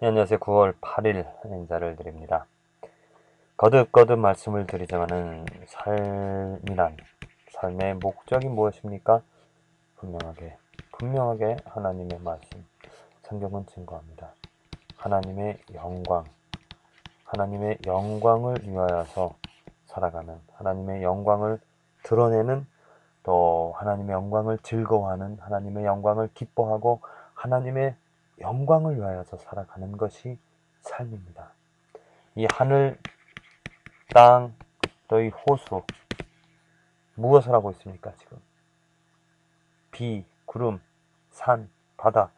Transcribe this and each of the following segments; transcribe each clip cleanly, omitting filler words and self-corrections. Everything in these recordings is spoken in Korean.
네, 안녕하세요. 9월 8일 인사를 드립니다. 거듭거듭 말씀을 드리자마는 삶의 목적이 무엇입니까? 분명하게 하나님의 말씀, 성경은 증거합니다. 하나님의 하나님의 영광을 위하여서 살아가는, 하나님의 영광을 드러내는, 또 하나님의 영광을 즐거워하는, 하나님의 영광을 기뻐하고 하나님의 영광을 위하여서 살아가는 것이 삶입니다. 이 하늘, 땅, 또 이 호수, 무엇을 하고 있습니까, 지금? 비, 구름, 산, 바다,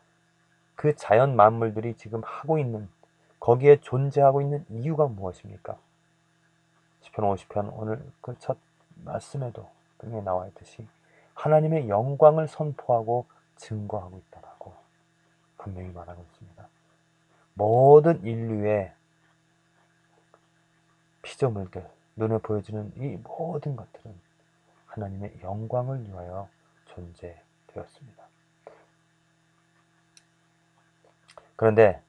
그 자연 만물들이 지금 하고 있는, 거기에 존재하고 있는 이유가 무엇입니까? 시편 50편 오늘 그 첫 말씀에도 분명히 나와 있듯이 하나님의 영광을 선포하고 증거하고 있다라고 분명히 말하고 있습니다. 모든 인류의 피조물들, 눈에 보여지는 이 모든 것들은 하나님의 영광을 위하여 존재되었습니다. 그런데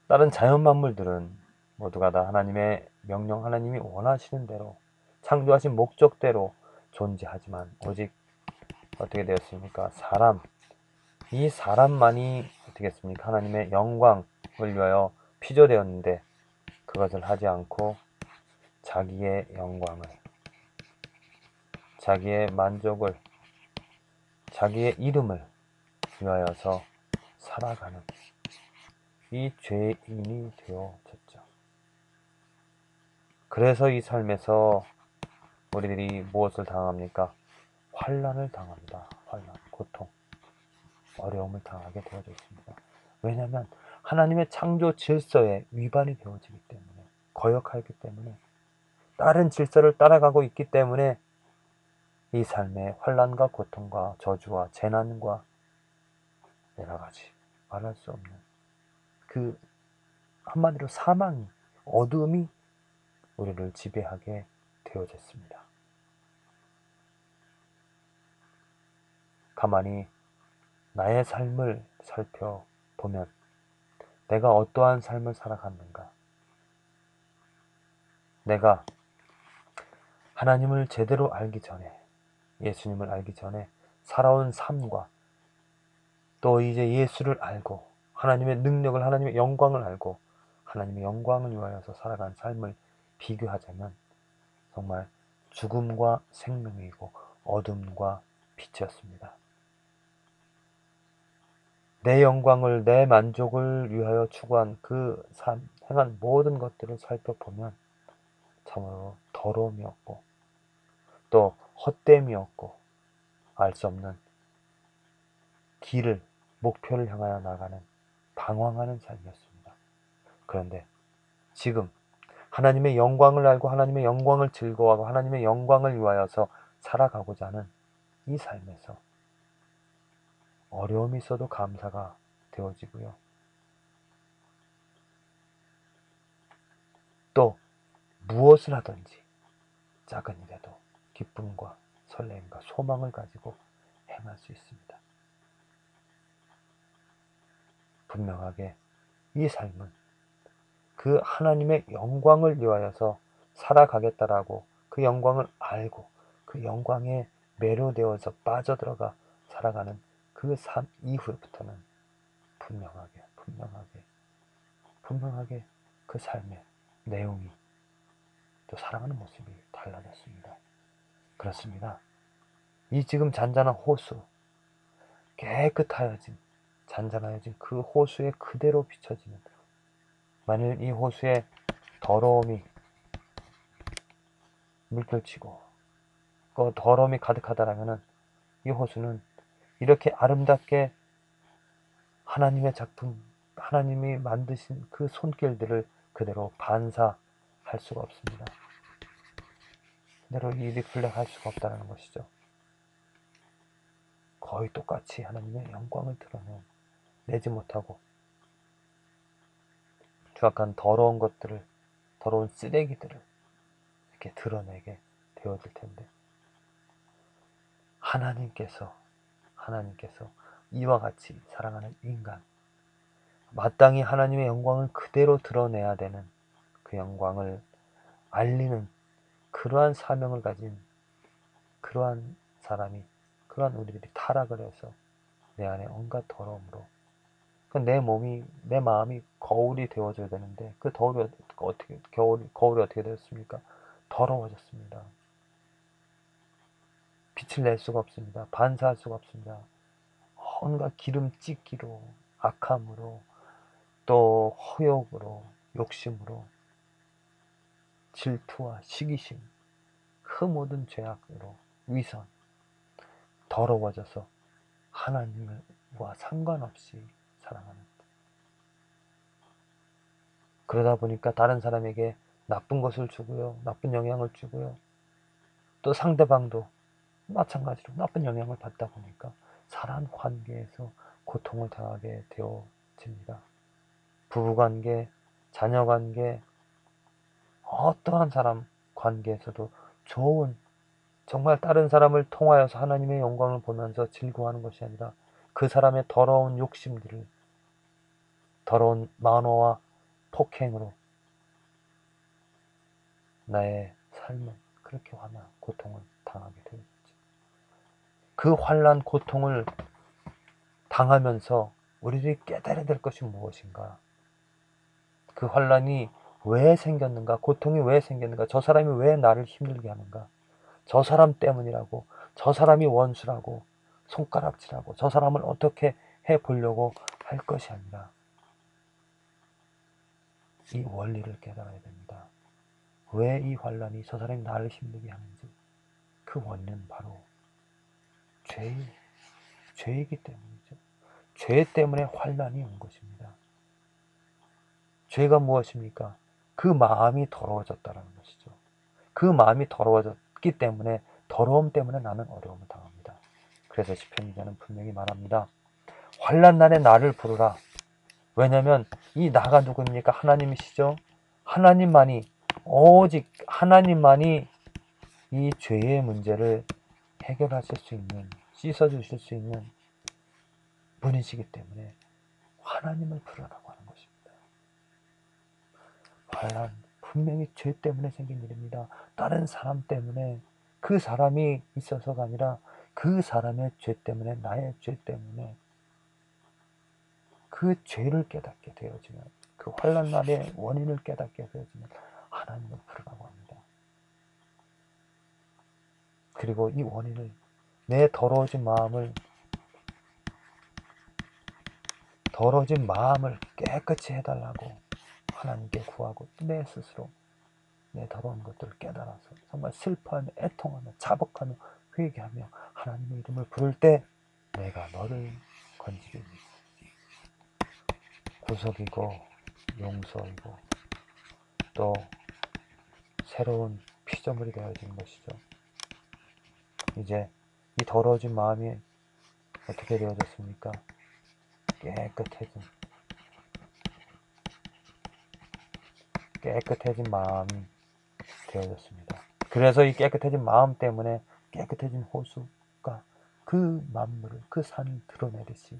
다른 자연 만물들은 모두가 다 하나님의 명령, 하나님이 원하시는 대로 창조하신 목적대로 존재하지만 오직 어떻게 되었습니까? 이 사람만이 어떻게 했습니까? 하나님의 영광을 위하여 피조되었는데 그것을 하지 않고 자기의 영광을, 자기의 만족을, 자기의 이름을 위하여서 살아가는 이 죄인이 되어졌죠. 그래서 이 삶에서 우리들이 무엇을 당합니까? 환난을 당합니다. 환난, 고통, 어려움을 당하게 되어져 있습니다. 왜냐하면 하나님의 창조 질서에 위반이 되어지기 때문에, 거역하기 때문에, 다른 질서를 따라가고 있기 때문에 이 삶에 환난과 고통과 저주와 재난과 여러 가지 말할 수 없는 그 한마디로 사망이, 어둠이 우리를 지배하게 되어졌습니다. 가만히 나의 삶을 살펴보면 내가 어떠한 삶을 살아갔는가? 내가 하나님을 제대로 알기 전에, 예수님을 알기 전에 살아온 삶과 또 이제 예수를 알고 하나님의 능력을, 하나님의 영광을 알고 하나님의 영광을 위하여서 살아간 삶을 비교하자면 정말 죽음과 생명이고 어둠과 빛이었습니다. 내 영광을, 내 만족을 위하여 추구한 그 삶, 행한 모든 것들을 살펴보면 참으로 더러움이었고 또 헛됨이었고 알 수 없는 길을, 목표를 향하여 나가는 방황하는 삶이었습니다. 그런데 지금 하나님의 영광을 알고 하나님의 영광을 즐거워하고 하나님의 영광을 위하여서 살아가고자 하는 이 삶에서 어려움이 있어도 감사가 되어지고요. 또 무엇을 하든지 작은 일에도 기쁨과 설렘과 소망을 가지고 행할 수 있습니다. 분명하게 이 삶은 그 하나님의 영광을 위하여서 살아가겠다라고 그 영광을 알고 그 영광에 매료되어서 빠져들어가 살아가는 그 삶 이후부터는 분명하게 그 삶의 내용이 또 살아가는 모습이 달라졌습니다. 그렇습니다. 이 지금 잔잔한 호수, 깨끗하여진, 잔잔하여진 그 호수에 그대로 비춰지는, 만일 이 호수에 더러움이 물결치고 그 더러움이 가득하다라면은 이 호수는 이렇게 아름답게 하나님의 작품, 하나님이 만드신 그 손길들을 그대로 반사할 수가 없습니다. 그대로 이 리플렉할 수가 없다는 것이죠. 거의 똑같이 하나님의 영광을 드러내지 못하고 추악한 더러운 것들을, 더러운 쓰레기들을 이렇게 드러내게 되어질 텐데 하나님께서 이와 같이 사랑하는 인간, 마땅히 하나님의 영광을 그대로 드러내야 되는 그 영광을 알리는 그러한 사명을 가진 그러한 사람이, 그러한 우리들이 타락을 해서 내 안에 온갖 더러움으로, 내 몸이, 내 마음이 거울이 되어줘야 되는데 그 거울이 어떻게 되었습니까? 더러워졌습니다. 빛을 낼 수가 없습니다. 반사할 수가 없습니다. 온갖 기름 찢기로, 악함으로, 또 허욕으로, 욕심으로, 질투와 시기심, 그 모든 죄악으로 위선, 더러워져서 하나님과 상관없이 살아가는. 그러다 보니까 다른 사람에게 나쁜 것을 주고요, 나쁜 영향을 주고요, 또 상대방도 마찬가지로 나쁜 영향을 받다 보니까 사람 관계에서 고통을 당하게 되어집니다. 부부관계, 자녀관계, 어떠한 사람 관계에서도 좋은, 정말 다른 사람을 통하여서 하나님의 영광을 보면서 즐거워하는 것이 아니라 그 사람의 더러운 욕심들을, 더러운 만호와 폭행으로 나의 삶은 그렇게 화나 고통을 당하게 되었지. 그 환난 고통을 당하면서 우리들이 깨달아야 될 것이 무엇인가? 그 환난이 왜 생겼는가? 고통이 왜 생겼는가? 저 사람이 왜 나를 힘들게 하는가? 저 사람 때문이라고, 저 사람이 원수라고, 손가락질하고, 저 사람을 어떻게 해보려고 할 것이 아니라 이 원리를 깨달아야 됩니다. 왜 이 환난이 저 사람이 나를 힘들게 하는지, 그 원인은 바로 죄이기 때문이죠. 죄 때문에 환난이 온 것입니다. 죄가 무엇입니까? 그 마음이 더러워졌다는 것이죠. 그 마음이 더러워졌기 때문에, 더러움 때문에 나는 어려움을 당합니다. 그래서 시편 기자는 분명히 말합니다. 환난 날에 나를 부르라. 왜냐하면 이 나가 누구입니까? 하나님이시죠. 하나님만이, 오직 하나님만이 이 죄의 문제를 해결하실 수 있는, 씻어주실 수 있는 분이시기 때문에 하나님을 부르라고 하는 것입니다. 환난 분명히 죄 때문에 생긴 일입니다. 다른 사람 때문에, 그 사람이 있어서가 아니라 그 사람의 죄 때문에, 나의 죄 때문에 그 죄를 깨닫게 되어지면, 그 환난 날의 원인을 깨닫게 되어지면 하나님을 부르라고 합니다. 그리고 이 원인을, 내 더러워진 마음을 깨끗이 해달라고 하나님께 구하고, 내 스스로 내 더러운 것들을 깨달아서 정말 슬퍼하며 애통하며 자복하며 회개하며 하나님의 이름을 부를 때 내가 너를 건지리니 구속이고 용서이고 또 새로운 피조물이 되어지는 것이죠. 이제 이 더러워진 마음이 어떻게 되어졌습니까? 깨끗해진 마음이 되어졌습니다. 그래서 이 깨끗해진 마음 때문에 깨끗해진 호수가 그 만물을, 그 산을 드러내듯이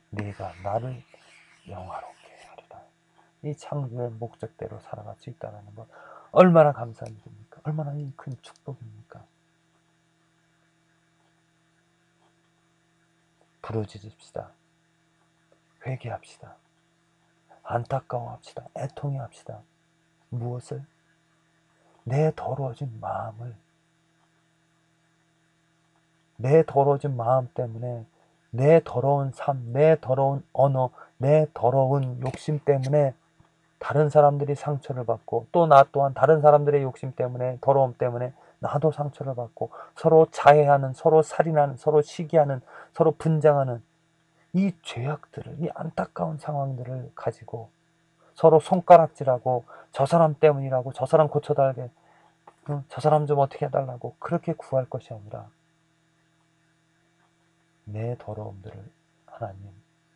네가 나를 영화롭게 하리라. 이 창조의 목적대로 살아갈 수 있다는 것, 얼마나 감사한 일입니까? 얼마나 큰 축복입니까? 부르짖읍시다. 회개합시다. 안타까워합시다. 애통해합시다. 무엇을? 내 더러워진 마음을, 내 더러워진 마음 때문에, 내 더러운 삶, 내 더러운 언어, 내 더러운 욕심 때문에 다른 사람들이 상처를 받고, 또 나 또한 다른 사람들의 욕심 때문에, 더러움 때문에 나도 상처를 받고, 서로 자해하는, 서로 살인하는, 서로 시기하는, 서로 분쟁하는 이 죄악들을, 이 안타까운 상황들을 가지고 서로 손가락질하고, 저 사람 때문이라고, 저 사람 고쳐달게, 저 사람 좀 어떻게 해달라고 그렇게 구할 것이 아니라 내 더러움들을 하나님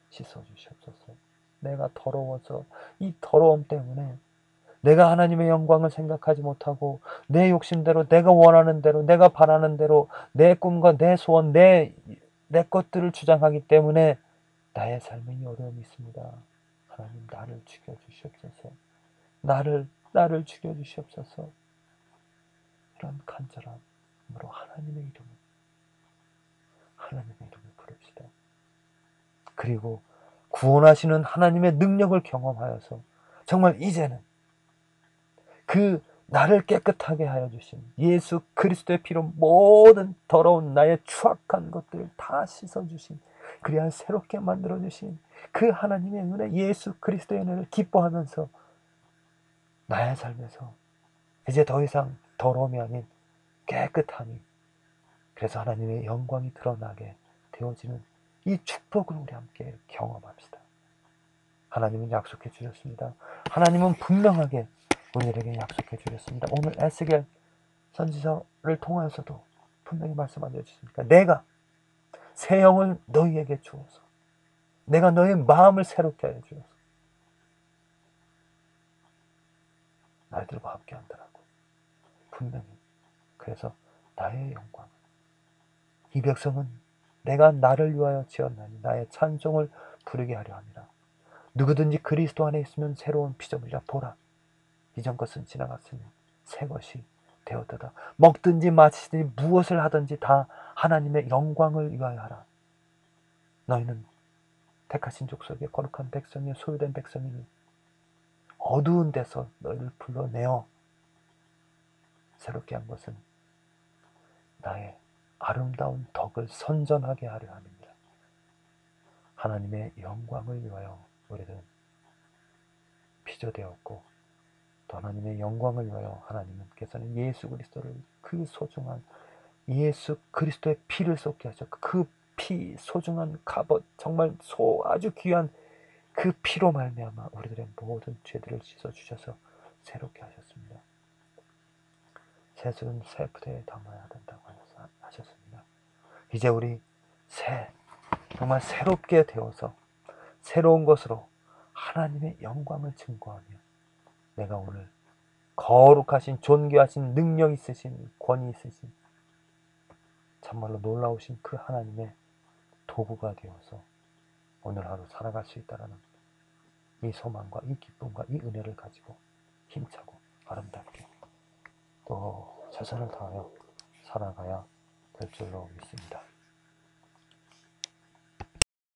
씻어주시옵소서. 내가 더러워서 이 더러움 때문에 내가 하나님의 영광을 생각하지 못하고 내 욕심대로, 내가 원하는 대로, 내가 바라는 대로 내 꿈과 내 소원, 내 것들을 주장하기 때문에 나의 삶에 어려움이 있습니다. 하나님 나를 죽여주시옵소서. 나를 죽여주시옵소서. 이런 간절함으로 하나님의 이름을 부릅시다. 그리고 구원하시는 하나님의 능력을 경험하여서 정말 이제는 그 나를 깨끗하게 하여 주신 예수 그리스도의 피로 모든 더러운 나의 추악한 것들을 다 씻어주신, 그리하여 새롭게 만들어주신 그 하나님의 은혜, 예수 그리스도의 은혜를 기뻐하면서 나의 삶에서 이제 더 이상 더러움이 아닌 깨끗함이, 그래서 하나님의 영광이 드러나게 되어지는 이 축복을 우리 함께 경험합시다. 하나님은 약속해 주셨습니다. 하나님은 분명하게 우리에게 약속해 주셨습니다. 오늘 에스겔 선지서를 통하여서도 분명히 말씀하여 주십니까? 내가 새 영을 너희에게 주어서 내가 너의 마음을 새롭게 하여 주어서 너희들과 함께 한다라고 분명히. 그래서 나의 영광, 이 백성은 내가 나를 위하여 지었나니 나의 찬송을 부르게 하려 함이라. 누구든지 그리스도 안에 있으면 새로운 피조물이라. 보라, 이전 것은 지나갔으니 새 것이 되었도다. 먹든지 마시든지 무엇을 하든지 다 하나님의 영광을 위하여 하라. 너희는 택하신 족속의 거룩한 백성이요 소유된 백성이니 어두운 데서 너희를 불러내어 새롭게 한 것은 나의 아름다운 덕을 선전하게 하려 함입니다. 하나님의 영광을 위하여 우리는 피조되었고, 또 하나님의 영광을 위하여 하나님께서는 예수 그리스도를, 그 소중한 예수 그리스도의 피를 쏟게 하셨고, 그 피, 소중한 값어치, 정말 아주 귀한 그 피로 말미암아 우리들의 모든 죄들을 씻어주셔서 새롭게 하셨습니다. 새술은 새 부대에 담아야 된다고 하셨습니다. 이제 우리 정말 새롭게 되어서 새로운 것으로 하나님의 영광을 증거하며, 내가 오늘 거룩하신, 존귀하신, 능력 있으신, 권위 있으신, 참말로 놀라우신 그 하나님의 도구가 되어서 오늘 하루 살아갈 수 있다는 이 소망과 이 기쁨과 이 은혜를 가지고 힘차고 아름답게 또 최선을 다하여